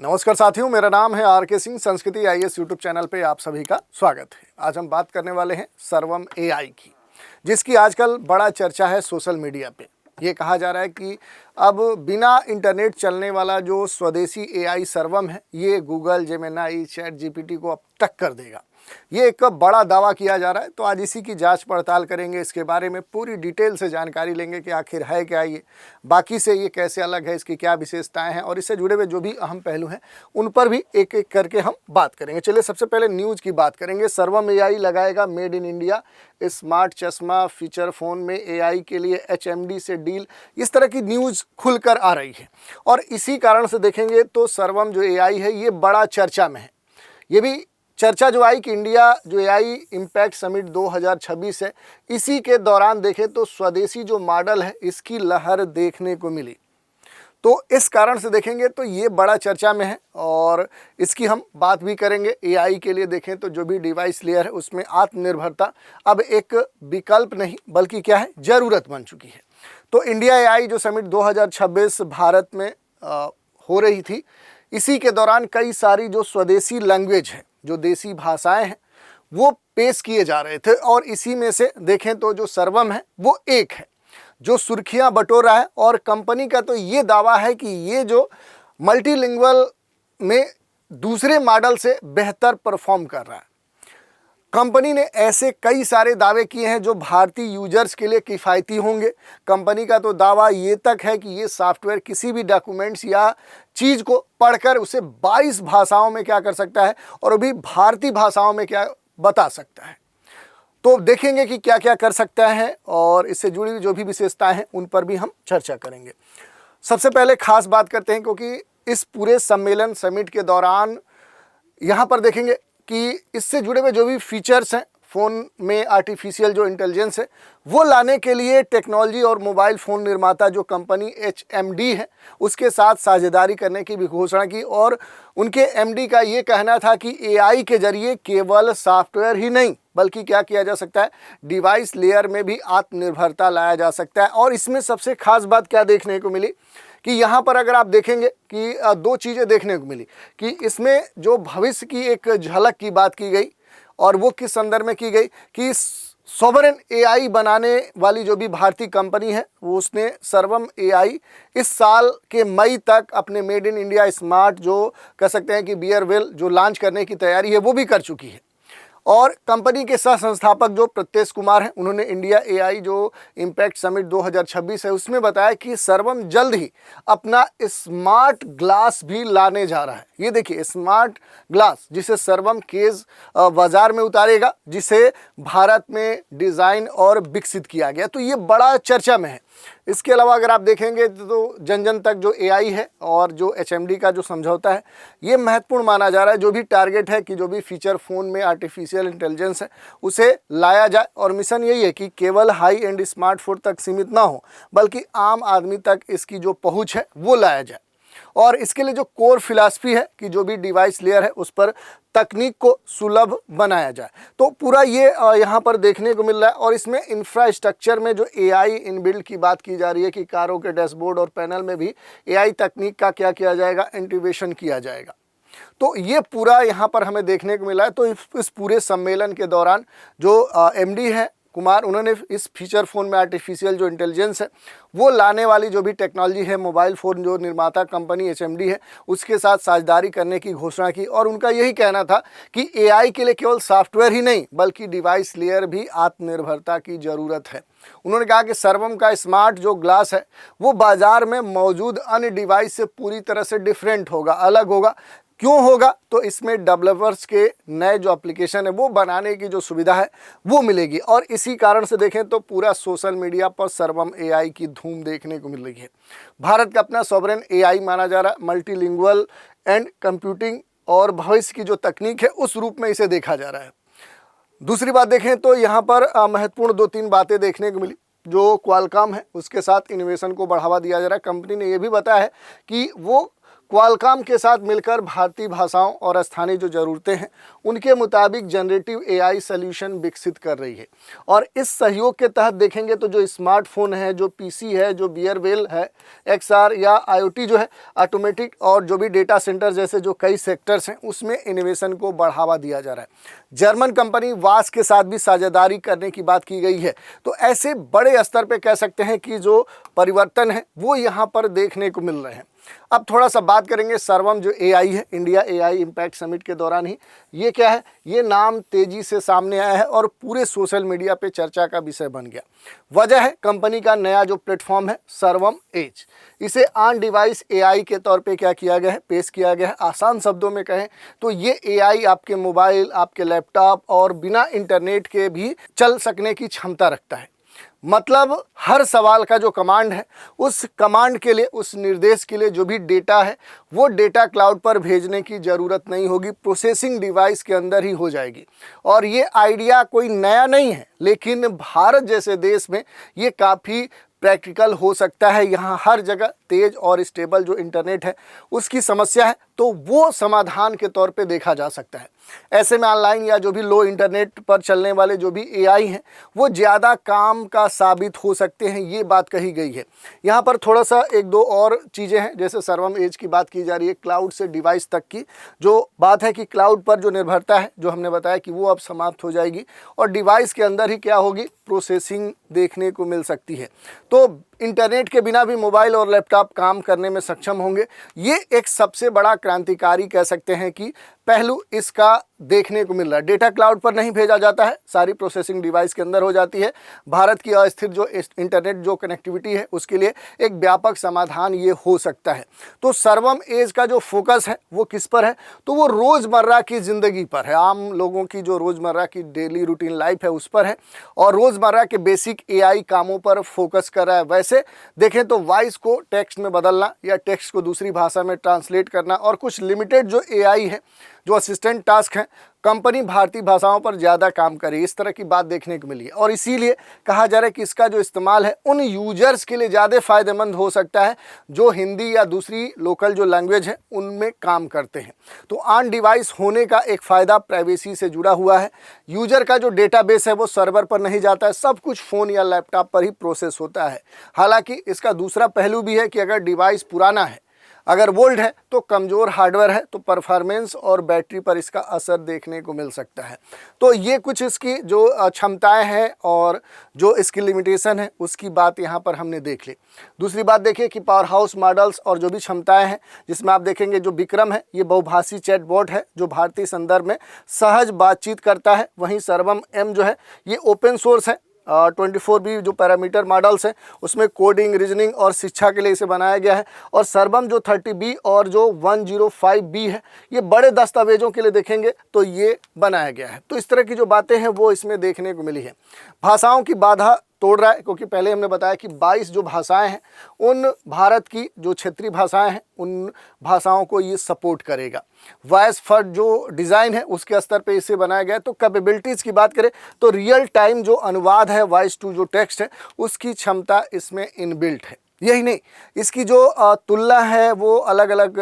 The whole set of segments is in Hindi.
नमस्कार साथियों, मेरा नाम है आर के सिंह। संस्कृति आईएएस यूट्यूब चैनल पे आप सभी का स्वागत है। आज हम बात करने वाले हैं सर्वम एआई की, जिसकी आजकल बड़ा चर्चा है सोशल मीडिया पे। ये कहा जा रहा है कि अब बिना इंटरनेट चलने वाला जो स्वदेशी एआई सर्वम है, ये गूगल, जेमिनी, चैट जीपीटी को अब टक्कर देगा। ये एक बड़ा दावा किया जा रहा है। तो आज इसी की जांच पड़ताल करेंगे, इसके बारे में पूरी डिटेल से जानकारी लेंगे कि आखिर है क्या ये, बाकी से ये कैसे अलग है, इसकी क्या विशेषताएं हैं और इससे जुड़े हुए जो भी अहम पहलू हैं उन पर भी एक एक करके हम बात करेंगे। चलिए सबसे पहले न्यूज़ की बात करेंगे। सर्वम एआई लगाएगा मेड इन इंडिया स्मार्ट चश्मा फीचर फ़ोन में एआई के लिए एचएमडी से डील। इस तरह की न्यूज़ खुलकर आ रही है और इसी कारण से देखेंगे तो सर्वम जो एआई है ये बड़ा चर्चा में है। ये भी चर्चा जो आई कि इंडिया जो एआई इम्पैक्ट समिट 2026 है, इसी के दौरान देखें तो स्वदेशी जो मॉडल है इसकी लहर देखने को मिली। तो इस कारण से देखेंगे तो ये बड़ा चर्चा में है और इसकी हम बात भी करेंगे। एआई के लिए देखें तो जो भी डिवाइस लेयर है उसमें आत्मनिर्भरता अब एक विकल्प नहीं बल्कि क्या है, ज़रूरत बन चुकी है। तो इंडिया एआई जो समिट 2026 भारत में हो रही थी, इसी के दौरान कई सारी जो स्वदेशी लैंग्वेज है, जो देसी भाषाएं हैं, वो पेश किए जा रहे थे और इसी में से देखें तो जो सर्वम है वो एक है जो सुर्खियां बटोर रहा है। और कंपनी का तो ये दावा है कि ये जो मल्टीलिंगुअल में दूसरे मॉडल से बेहतर परफॉर्म कर रहा है। कंपनी ने ऐसे कई सारे दावे किए हैं जो भारतीय यूजर्स के लिए किफ़ायती होंगे। कंपनी का तो दावा ये तक है कि ये सॉफ्टवेयर किसी भी डॉक्यूमेंट्स या चीज़ को पढ़कर उसे 22 भाषाओं में क्या कर सकता है और भी भारतीय भाषाओं में क्या बता सकता है। तो देखेंगे कि क्या क्या कर सकता है और इससे जुड़ी जो भी विशेषताएं हैं उन पर भी हम चर्चा करेंगे। सबसे पहले खास बात करते हैं, क्योंकि इस पूरे सम्मेलन समिट के दौरान यहाँ पर देखेंगे कि इससे जुड़े हुए जो भी फीचर्स हैं फ़ोन में आर्टिफिशियल जो इंटेलिजेंस है वो लाने के लिए टेक्नोलॉजी और मोबाइल फ़ोन निर्माता जो कंपनी एचएमडी है उसके साथ साझेदारी करने की भी घोषणा की। और उनके एमडी का ये कहना था कि एआई के जरिए केवल सॉफ्टवेयर ही नहीं बल्कि क्या किया जा सकता है, डिवाइस लेयर में भी आत्मनिर्भरता लाया जा सकता है। और इसमें सबसे खास बात क्या देखने को मिली कि यहाँ पर अगर आप देखेंगे कि दो चीज़ें देखने को मिली कि इसमें जो भविष्य की एक झलक की बात की गई और वो किस संदर्भ में की गई कि सॉवरेन एआई बनाने वाली जो भी भारतीय कंपनी है वो उसने सर्वम एआई इस साल के मई तक अपने मेड इन इंडिया स्मार्ट जो कह सकते हैं कि बियरवेल जो लॉन्च करने की तैयारी है वो भी कर चुकी है। और कंपनी के सह संस्थापक जो प्रत्येश कुमार हैं उन्होंने इंडिया एआई जो इम्पैक्ट समिट 2026 है उसमें बताया कि सर्वम जल्द ही अपना स्मार्ट ग्लास भी लाने जा रहा है। ये देखिए स्मार्ट ग्लास जिसे सर्वम केस बाजार में उतारेगा, जिसे भारत में डिज़ाइन और विकसित किया गया। तो ये बड़ा चर्चा में है। इसके अलावा अगर आप देखेंगे तो जन जन तक जो एआई है और जो एचएमडी का जो समझौता है ये महत्वपूर्ण माना जा रहा है। जो भी टारगेट है कि जो भी फीचर फ़ोन में आर्टिफिशियल इंटेलिजेंस है उसे लाया जाए और मिशन यही है कि केवल हाई एंड स्मार्टफोन तक सीमित ना हो बल्कि आम आदमी तक इसकी जो पहुंच है वो लाया जाए। और इसके लिए जो कोर फिलॉसफी है कि जो भी डिवाइस लेयर है उस पर तकनीक को सुलभ बनाया जाए। तो पूरा ये यहाँ पर देखने को मिल रहा है। और इसमें इंफ्रास्ट्रक्चर में जो एआई इनबिल्ट की बात की जा रही है कि कारों के डैशबोर्ड और पैनल में भी एआई तकनीक का क्या किया जाएगा, इंटीग्रेशन किया जाएगा। तो ये पूरा यहाँ पर हमें देखने को मिला है। तो इस पूरे सम्मेलन के दौरान जो एमडी है कुमार, उन्होंने इस फीचर फ़ोन में आर्टिफिशियल जो इंटेलिजेंस है वो लाने वाली जो भी टेक्नोलॉजी है, मोबाइल फ़ोन जो निर्माता कंपनी एचएमडी है उसके साथ साझेदारी करने की घोषणा की। और उनका यही कहना था कि एआई के लिए केवल सॉफ्टवेयर ही नहीं बल्कि डिवाइस लेयर भी आत्मनिर्भरता की ज़रूरत है। उन्होंने कहा कि सर्वम का स्मार्ट जो ग्लास है वो बाज़ार में मौजूद अन्य डिवाइस से पूरी तरह से डिफरेंट होगा, अलग होगा। क्यों होगा? तो इसमें डेवलपर्स के नए जो एप्लीकेशन है वो बनाने की जो सुविधा है वो मिलेगी। और इसी कारण से देखें तो पूरा सोशल मीडिया पर सर्वम एआई की धूम देखने को मिल रही है। भारत का अपना सॉवरेन एआई माना जा रहा है, मल्टीलिंगुअल एंड कंप्यूटिंग और भविष्य की जो तकनीक है उस रूप में इसे देखा जा रहा है। दूसरी बात देखें तो यहाँ पर महत्वपूर्ण 2-3 बातें देखने को मिली। जो क्वालकॉम है उसके साथ इनोवेशन को बढ़ावा दिया जा रहा है। कंपनी ने यह भी बताया है कि वो क्वालकॉम के साथ मिलकर भारतीय भाषाओं और स्थानीय जो ज़रूरतें हैं उनके मुताबिक जनरेटिव एआई सॉल्यूशन विकसित कर रही है। और इस सहयोग के तहत देखेंगे तो जो स्मार्टफोन है, जो पीसी है, जो वियरवेल है, एक्सआर या आईओटी जो है, ऑटोमेटिक और जो भी डेटा सेंटर जैसे जो कई सेक्टर्स हैं उसमें इनोवेशन को बढ़ावा दिया जा रहा है। जर्मन कंपनी वास के साथ भी साझेदारी करने की बात की गई है। तो ऐसे बड़े स्तर पे कह सकते हैं कि जो परिवर्तन है वो यहाँ पर देखने को मिल रहे हैं। अब थोड़ा सा बात करेंगे सर्वम जो एआई है, इंडिया एआई इम्पैक्ट समिट के दौरान ही ये क्या है, ये नाम तेजी से सामने आया है और पूरे सोशल मीडिया पे चर्चा का विषय बन गया। वजह है कंपनी का नया जो प्लेटफॉर्म है सर्वम एज। इसे ऑन डिवाइस एआई के तौर पे क्या किया गया है, पेश किया गया है। आसान शब्दों में कहें तो ये एआई आपके मोबाइल, आपके लैपटॉप और बिना इंटरनेट के भी चल सकने की क्षमता रखता है। मतलब हर सवाल का जो कमांड है, उस कमांड के लिए, उस निर्देश के लिए जो भी डेटा है वो डेटा क्लाउड पर भेजने की ज़रूरत नहीं होगी, प्रोसेसिंग डिवाइस के अंदर ही हो जाएगी। और ये आइडिया कोई नया नहीं है, लेकिन भारत जैसे देश में ये काफ़ी प्रैक्टिकल हो सकता है। यहाँ हर जगह तेज़ और स्टेबल जो इंटरनेट है उसकी समस्या है, तो वो समाधान के तौर पे देखा जा सकता है। ऐसे में ऑनलाइन या जो भी लो इंटरनेट पर चलने वाले जो भी एआई हैं वो ज़्यादा काम का साबित हो सकते हैं, ये बात कही गई है। यहाँ पर थोड़ा सा एक दो और चीज़ें हैं, जैसे सर्वम एज की बात की जा रही है, क्लाउड से डिवाइस तक की जो बात है कि क्लाउड पर जो निर्भरता है जो हमने बताया कि वो अब समाप्त हो जाएगी और डिवाइस के अंदर ही क्या होगी, प्रोसेसिंग देखने को मिल सकती है। तो इंटरनेट के बिना भी मोबाइल और लैपटॉप काम करने में सक्षम होंगे। ये एक सबसे बड़ा क्रांतिकारी कह सकते हैं कि पहलू इसका देखने को मिल रहा है। डेटा क्लाउड पर नहीं भेजा जाता है, सारी प्रोसेसिंग डिवाइस के अंदर हो जाती है। भारत की अस्थिर जो इंटरनेट जो कनेक्टिविटी है उसके लिए एक व्यापक समाधान ये हो सकता है। तो सर्वम एज का जो फोकस है वो किस पर है, तो वो रोज़मर्रा की ज़िंदगी पर है, आम लोगों की जो रोज़मर्रा की डेली रूटीन लाइफ है उस पर है और रोज़मर्रा के बेसिक एआई कामों पर फोकस कर रहा है। वैसे देखें तो वॉइस को टेक्स्ट में बदलना या टेक्स्ट को दूसरी भाषा में ट्रांसलेट करना और कुछ लिमिटेड जो एआई है, जो असिस्टेंट टास्क हैं, कंपनी भारतीय भाषाओं पर ज़्यादा काम करे, इस तरह की बात देखने को मिली है। और इसीलिए कहा जा रहा है कि इसका जो इस्तेमाल है उन यूजर्स के लिए ज़्यादा फ़ायदेमंद हो सकता है जो हिंदी या दूसरी लोकल जो लैंग्वेज है उनमें काम करते हैं। तो ऑन डिवाइस होने का एक फ़ायदा प्राइवेसी से जुड़ा हुआ है। यूजर का जो डेटाबेस है वो सर्वर पर नहीं जाता है, सब कुछ फ़ोन या लैपटॉप पर ही प्रोसेस होता है। हालांकि इसका दूसरा पहलू भी है कि अगर डिवाइस पुराना है, अगर ओल्ड है तो कमज़ोर हार्डवेयर है, तो परफॉर्मेंस और बैटरी पर इसका असर देखने को मिल सकता है। तो ये कुछ इसकी जो क्षमताएं हैं और जो इसकी लिमिटेशन है उसकी बात यहाँ पर हमने देख ली। दूसरी बात देखिए कि पावर हाउस मॉडल्स और जो भी क्षमताएं हैं, जिसमें आप देखेंगे जो विक्रम है ये बहुभाषी चैटबॉट है जो भारतीय संदर्भ में सहज बातचीत करता है। वहीं सर्वम एम जो है ये ओपन सोर्स है। 24B जो पैरामीटर मॉडल्स हैं उसमें कोडिंग, रीजनिंग और शिक्षा के लिए इसे बनाया गया है। और सर्वम जो 30B और जो 105B है ये बड़े दस्तावेजों के लिए देखेंगे तो ये बनाया गया है। तो इस तरह की जो बातें हैं वो इसमें देखने को मिली है। भाषाओं की बाधा तोड़ रहा है, क्योंकि पहले हमने बताया कि 22 जो भाषाएं हैं उन भारत की जो क्षेत्रीय भाषाएं हैं उन भाषाओं को ये सपोर्ट करेगा। वॉइस फर्स्ट जो डिज़ाइन है उसके स्तर पे इसे बनाया गया है। तो कैपेबिलिटीज़ की बात करें तो रियल टाइम जो अनुवाद है, वॉइस टू जो टेक्स्ट है, उसकी क्षमता इसमें इनबिल्ट है। यही नहीं, इसकी जो तुलना है वो अलग अलग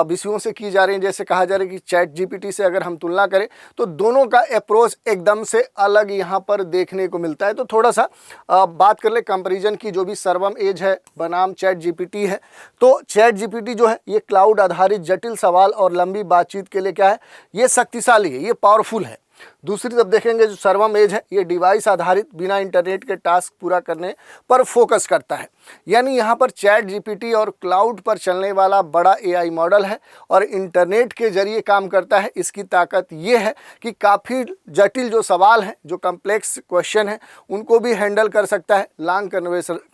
विषयों से की जा रही है। जैसे कहा जा रहा है कि चैट जीपीटी से अगर हम तुलना करें तो दोनों का अप्रोच एकदम से अलग यहाँ पर देखने को मिलता है। तो थोड़ा सा बात कर ले कंपैरिजन की। जो भी सर्वम एज है बनाम चैट जीपीटी है, तो चैट जीपीटी जो है ये क्लाउड आधारित जटिल सवाल और लंबी बातचीत के लिए क्या है, ये शक्तिशाली है, ये पावरफुल है। दूसरी तरफ देखेंगे जो सर्वम एज है ये डिवाइस आधारित बिना इंटरनेट के टास्क पूरा करने पर फोकस करता है। यानी यहाँ पर चैट जीपीटी और क्लाउड पर चलने वाला बड़ा एआई मॉडल है और इंटरनेट के जरिए काम करता है। इसकी ताकत ये है कि काफ़ी जटिल जो सवाल हैं, जो कम्प्लेक्स क्वेश्चन हैं, उनको भी हैंडल कर सकता है, लॉन्ग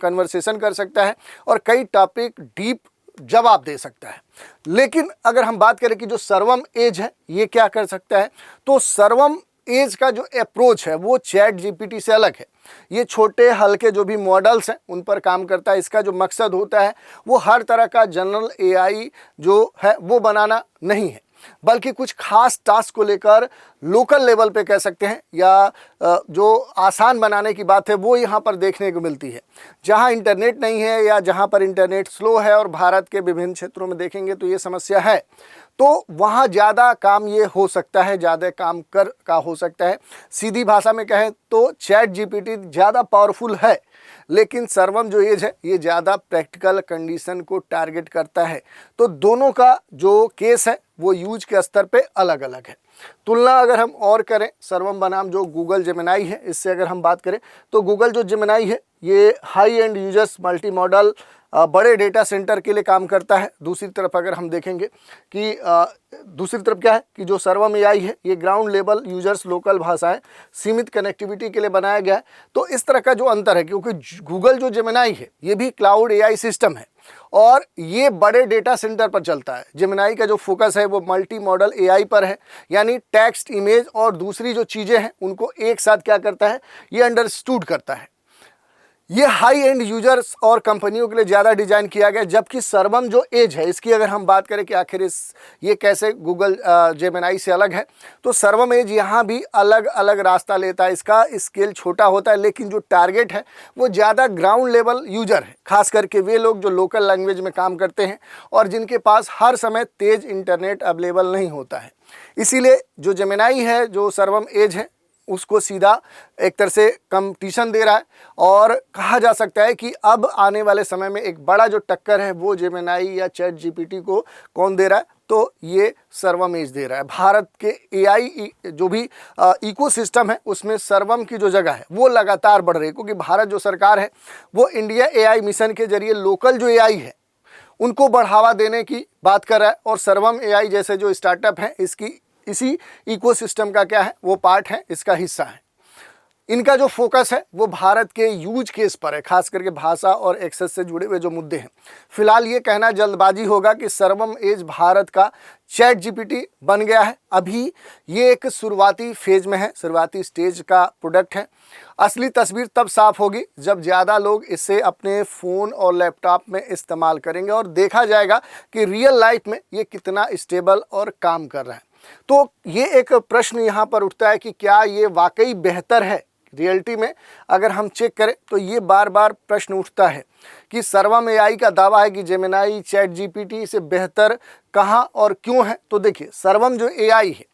कन्वर्सेशन कर सकता है और कई टॉपिक डीप जवाब दे सकता है। लेकिन अगर हम बात करें कि जो सर्वम एज है ये क्या कर सकता है, तो सर्वम एज का जो अप्रोच है वो चैट जीपीटी से अलग है। ये छोटे हल्के जो भी मॉडल्स हैं उन पर काम करता है। इसका जो मकसद होता है वो हर तरह का जनरल एआई जो है वो बनाना नहीं है। बल्कि कुछ खास टास्क को लेकर लोकल लेवल पे कह सकते हैं या जो आसान बनाने की बात है वो यहाँ पर देखने को मिलती है। जहाँ इंटरनेट नहीं है या जहाँ पर इंटरनेट स्लो है, और भारत के विभिन्न क्षेत्रों में देखेंगे तो ये समस्या है, तो वहाँ ज़्यादा काम ये हो सकता है, ज़्यादा काम कर का हो सकता है। सीधी भाषा में कहें तो चैट जीपीटी ज़्यादा पावरफुल है, लेकिन सर्वम जो एज है ये ज़्यादा प्रैक्टिकल कंडीशन को टारगेट करता है। तो दोनों का जो केस है वो यूज के स्तर पे अलग अलग है। तुलना अगर हम और करें सर्वम बनाम जो गूगल जेमिनाई है, इससे अगर हम बात करें तो गूगल जो जेमिनाई है ये high and users multi modal बड़े डेटा सेंटर के लिए काम करता है। दूसरी तरफ अगर हम देखेंगे कि दूसरी तरफ क्या है कि जो सर्वम एआई है ये ग्राउंड लेवल यूजर्स लोकल भाषाएं सीमित कनेक्टिविटी के लिए बनाया गया है। तो इस तरह का जो अंतर है, क्योंकि गूगल जो जेमिनाई है ये भी क्लाउड एआई सिस्टम है और ये बड़े डेटा सेंटर पर चलता है। जेमिनाई का जो फोकस है वो मल्टी मॉडल एआई पर है, यानी टेक्स्ट, इमेज और दूसरी जो चीज़ें हैं उनको एक साथ क्या करता है, ये अंडरस्टूड करता है। ये हाई एंड यूजर्स और कंपनियों के लिए ज़्यादा डिजाइन किया गया, जबकि सर्वम जो एज है इसकी अगर हम बात करें कि आखिर ये कैसे गूगल जेमिनाई से अलग है, तो सर्वम एज यहाँ भी अलग अलग रास्ता लेता है। इसका स्केल छोटा होता है, लेकिन जो टारगेट है वो ज़्यादा ग्राउंड लेवल यूजर है, खास करके वे लोग जो लोकल लैंग्वेज में काम करते हैं और जिनके पास हर समय तेज़ इंटरनेट अवेलेबल नहीं होता है। इसीलिए जो जेमिनाई है, जो सर्वम एज है, उसको सीधा एक तरह से कंपटीशन दे रहा है। और कहा जा सकता है कि अब आने वाले समय में एक बड़ा जो टक्कर है वो जेमिनाई या चैट जीपीटी को कौन दे रहा है, तो ये सर्वम एज दे रहा है। भारत के एआई जो भी इकोसिस्टम है उसमें सर्वम की जो जगह है वो लगातार बढ़ रही है, क्योंकि भारत जो सरकार है वो इंडिया एआई मिशन के जरिए लोकल जो एआई है उनको बढ़ावा देने की बात कर रहा है। और सर्वम एआई जैसे जो स्टार्टअप हैं इसकी इसी इकोसिस्टम का क्या है, वो पार्ट है, इसका हिस्सा है। इनका जो फोकस है वो भारत के यूज केस पर है, खास करके भाषा और एक्सेस से जुड़े हुए जो मुद्दे हैं। फिलहाल ये कहना जल्दबाजी होगा कि सर्वम एज भारत का चैट जीपीटी बन गया है। अभी ये एक शुरुआती फेज में है, शुरुआती स्टेज का प्रोडक्ट है। असली तस्वीर तब साफ होगी जब ज़्यादा लोग इसे अपने फ़ोन और लैपटॉप में इस्तेमाल करेंगे और देखा जाएगा कि रियल लाइफ में ये कितना स्टेबल और काम कर रहा है। तो ये एक प्रश्न यहाँ पर उठता है कि क्या ये वाकई बेहतर है। रियलिटी में अगर हम चेक करें तो ये बार बार प्रश्न उठता है कि सर्वम एआई का दावा है कि जेमिनाई चैट जीपीटी से बेहतर कहाँ और क्यों है। तो देखिए, सर्वम जो एआई है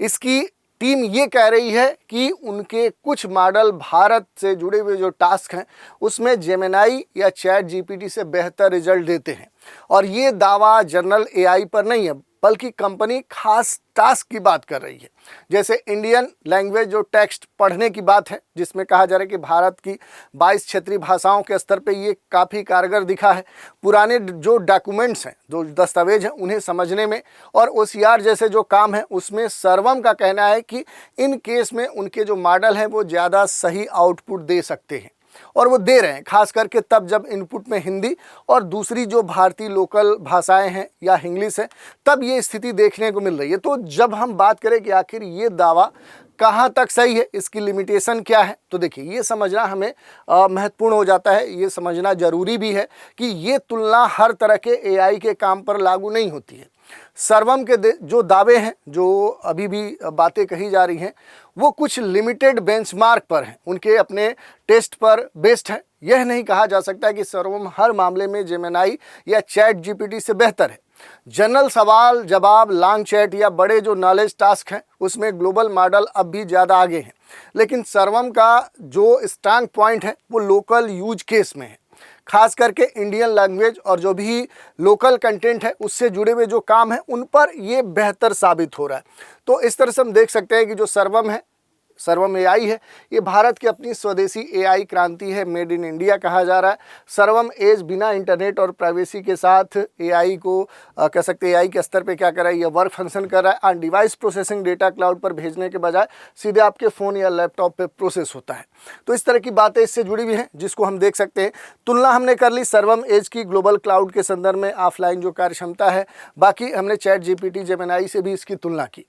इसकी टीम ये कह रही है कि उनके कुछ मॉडल भारत से जुड़े हुए जो टास्क हैं उसमें जेमिनाई या चैट जीपीटी से बेहतर रिजल्ट देते हैं। और ये दावा जनरल एआई पर नहीं है, बल्कि कंपनी खास टास्क की बात कर रही है। जैसे इंडियन लैंग्वेज जो टेक्स्ट पढ़ने की बात है, जिसमें कहा जा रहा है कि भारत की 22 क्षेत्रीय भाषाओं के स्तर पे ये काफ़ी कारगर दिखा है। पुराने जो डॉक्यूमेंट्स हैं, जो दस्तावेज हैं, उन्हें समझने में और ओसीआर जैसे जो काम है उसमें सर्वम का कहना है कि इन केस में उनके जो मॉडल हैं वो ज़्यादा सही आउटपुट दे सकते हैं। और वो दे रहे हैं, खास करके तब जब इनपुट में हिंदी और दूसरी जो भारतीय लोकल भाषाएं हैं या इंग्लिश है, तब ये स्थिति देखने को मिल रही है। तो जब हम बात करें कि आखिर ये दावा कहाँ तक सही है, इसकी लिमिटेशन क्या है, तो देखिए ये समझना हमें महत्वपूर्ण हो जाता है। ये समझना ज़रूरी भी है कि ये तुलना हर तरह के एआई के काम पर लागू नहीं होती है। सर्वम के जो दावे हैं, जो अभी भी बातें कही जा रही हैं, वो कुछ लिमिटेड बेंचमार्क पर हैं, उनके अपने टेस्ट पर बेस्ड है। यह नहीं कहा जा सकता कि सर्वम हर मामले में जेमिनाई या चैट जीपीटी से बेहतर है। जनरल सवाल जवाब, लॉन्ग चैट या बड़े जो नॉलेज टास्क हैं उसमें ग्लोबल मॉडल अब भी ज़्यादा आगे हैं। लेकिन सर्वम का जो स्ट्रांग पॉइंट है वो लोकल यूज केस में है, खास करके इंडियन लैंग्वेज और जो भी लोकल कंटेंट है उससे जुड़े हुए जो काम है उन पर ये बेहतर साबित हो रहा है। तो इस तरह से हम देख सकते हैं कि जो सर्वम है, सर्वम एआई है, ये भारत की अपनी स्वदेशी एआई क्रांति है, मेड इन इंडिया कहा जा रहा है। सर्वम एज बिना इंटरनेट और प्राइवेसी के साथ एआई को कह सकते हैं एआई के स्तर पे क्या कर रहा है, ये वर्क फंक्शन कर रहा है। On device processing, data cloud पर भेजने के बजाय सीधे आपके फ़ोन या लैपटॉप पे प्रोसेस होता है। तो इस तरह की बातें इससे जुड़ी हुई हैं जिसको हम देख सकते हैं। तुलना हमने कर ली सर्वम एज की ग्लोबल क्लाउड के संदर्भ में, ऑफलाइन जो कार्य क्षमता है। बाकी हमने चैट जीपीटी जेमिनाई से भी इसकी तुलना की।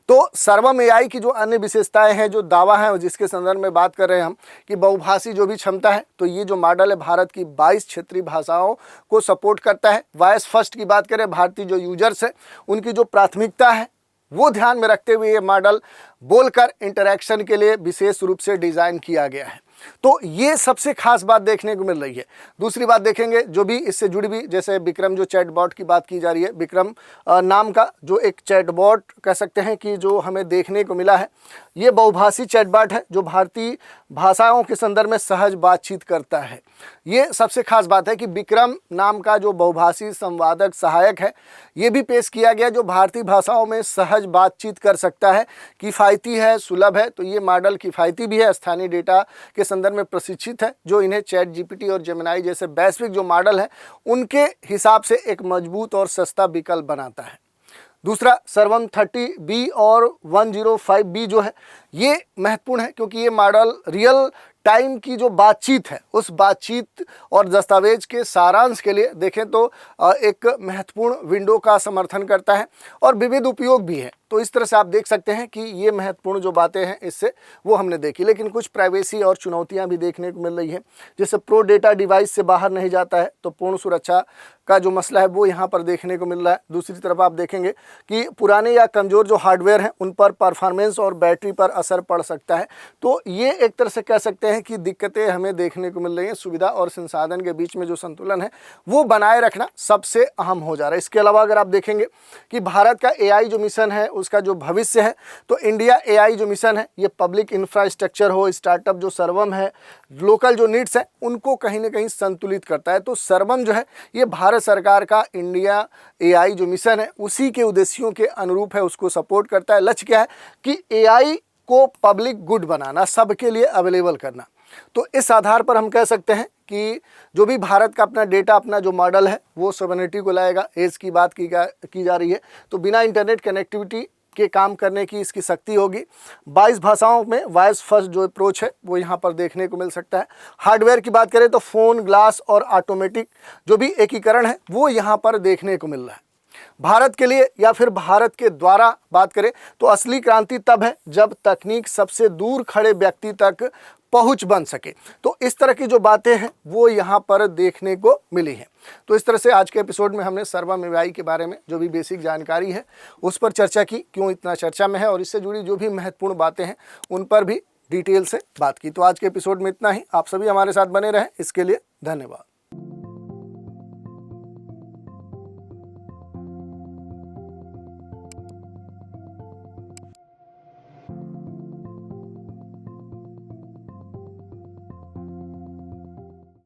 तो सर्वम एआई की जो अन्य विशेषताएं हैं, जो दावा है, जिसके संदर्भ में बात कर रहे हैं हम कि बहुभाषी जो भी क्षमता है, तो ये जो मॉडल है भारत की 22 क्षेत्रीय भाषाओं को सपोर्ट करता है। वॉइस फर्स्ट की बात करें, भारतीय जो यूजर्स है उनकी जो प्राथमिकता है वो ध्यान में रखते हुए ये मॉडल बोलकर इंटरैक्शन के लिए विशेष रूप से डिज़ाइन किया गया है। तो ये सबसे खास बात देखने को मिल रही है। दूसरी बात देखेंगे जो भी इससे जुड़ी हुई, जैसे विक्रम जो चैटबॉट की बात की जा रही है, विक्रम नाम का जो एक चैटबॉट कह सकते हैं कि जो हमें देखने को मिला है, ये बहुभाषी चैटबॉट है जो भारतीय भाषाओं के संदर्भ में सहज बातचीत करता है। ये सबसे खास बात है कि विक्रम नाम का जो बहुभाषी संवादक सहायक है, ये भी पेश किया गया जो भारतीय भाषाओं में सहज बातचीत कर सकता है, किफ़ायती है, सुलभ है। तो ये मॉडल किफ़ायती भी है, स्थानीय डेटा के संदर्भ में प्रशिक्षित है, जो इन्हें चैट जीपीटी और जेमिनाई जैसे वैश्विक जो मॉडल है उनके हिसाब से एक मजबूत और सस्ता विकल्प बनाता है। दूसरा, सर्वम 30B और 105B जो है ये महत्वपूर्ण है क्योंकि ये मॉडल रियल टाइम की जो बातचीत है उस बातचीत और दस्तावेज के सारांश के लिए देखें तो एक महत्वपूर्ण विंडो का समर्थन करता है और विविध उपयोग भी है। तो इस तरह से आप देख सकते हैं कि ये महत्वपूर्ण जो बातें हैं इससे वो हमने देखी, लेकिन कुछ प्राइवेसी और चुनौतियां भी देखने को मिल रही है। जैसे प्रो डेटा डिवाइस से बाहर नहीं जाता है, तो पूर्ण सुरक्षा का जो मसला है वो यहाँ पर देखने को मिल रहा है। दूसरी तरफ आप देखेंगे कि पुराने या कमज़ोर जो हार्डवेयर हैं उन पर परफॉर्मेंस और बैटरी पर असर पड़ सकता है। तो ये एक तरह से कह सकते हैं कि दिक्कतें हमें देखने को मिल रही हैं। सुविधा और संसाधन के बीच में जो संतुलन है वो बनाए रखना सबसे अहम हो जा रहा है। इसके अलावा अगर आप देखेंगे कि भारत का एआई जो मिशन है उसका जो भविष्य है, तो इंडिया एआई जो मिशन है ये पब्लिक इंफ्रास्ट्रक्चर हो, स्टार्टअप जो सर्वम है, लोकल जो नीड्स है उनको कहीं ना कहीं संतुलित करता है। तो सर्वम जो है ये भारत सरकार का इंडिया एआई जो मिशन है उसी के उद्देश्यों के अनुरूप है, उसको सपोर्ट करता है। लक्ष्य क्या है कि एआई को पब्लिक गुड बनाना, सबके लिए अवेलेबल करना। तो इस आधार पर हम कह सकते हैं कि जो भी भारत का अपना डेटा, अपना जो मॉडल है वो सॉवरेनिटी को लाएगा। एज की बात की जा रही है, तो बिना इंटरनेट कनेक्टिविटी के काम करने की इसकी शक्ति होगी। 22 भाषाओं में वॉइस फर्स्ट जो अप्रोच है वो यहाँ पर देखने को मिल सकता है। हार्डवेयर की बात करें तो फ़ोन, ग्लास और ऑटोमेटिक जो भी एकीकरण है वो यहाँ पर देखने को मिल रहा है। भारत के लिए या फिर भारत के द्वारा बात करें तो असली क्रांति तब है जब तकनीक सबसे दूर खड़े व्यक्ति तक पहुंच बन सके। तो इस तरह की जो बातें हैं वो यहाँ पर देखने को मिली हैं। तो इस तरह से आज के एपिसोड में हमने सर्वम एआई के बारे में जो भी बेसिक जानकारी है उस पर चर्चा की, क्यों इतना चर्चा में है, और इससे जुड़ी जो भी महत्वपूर्ण बातें हैं उन पर भी डिटेल से बात की। तो आज के एपिसोड में इतना ही। आप सभी हमारे साथ बने रहें, इसके लिए धन्यवाद।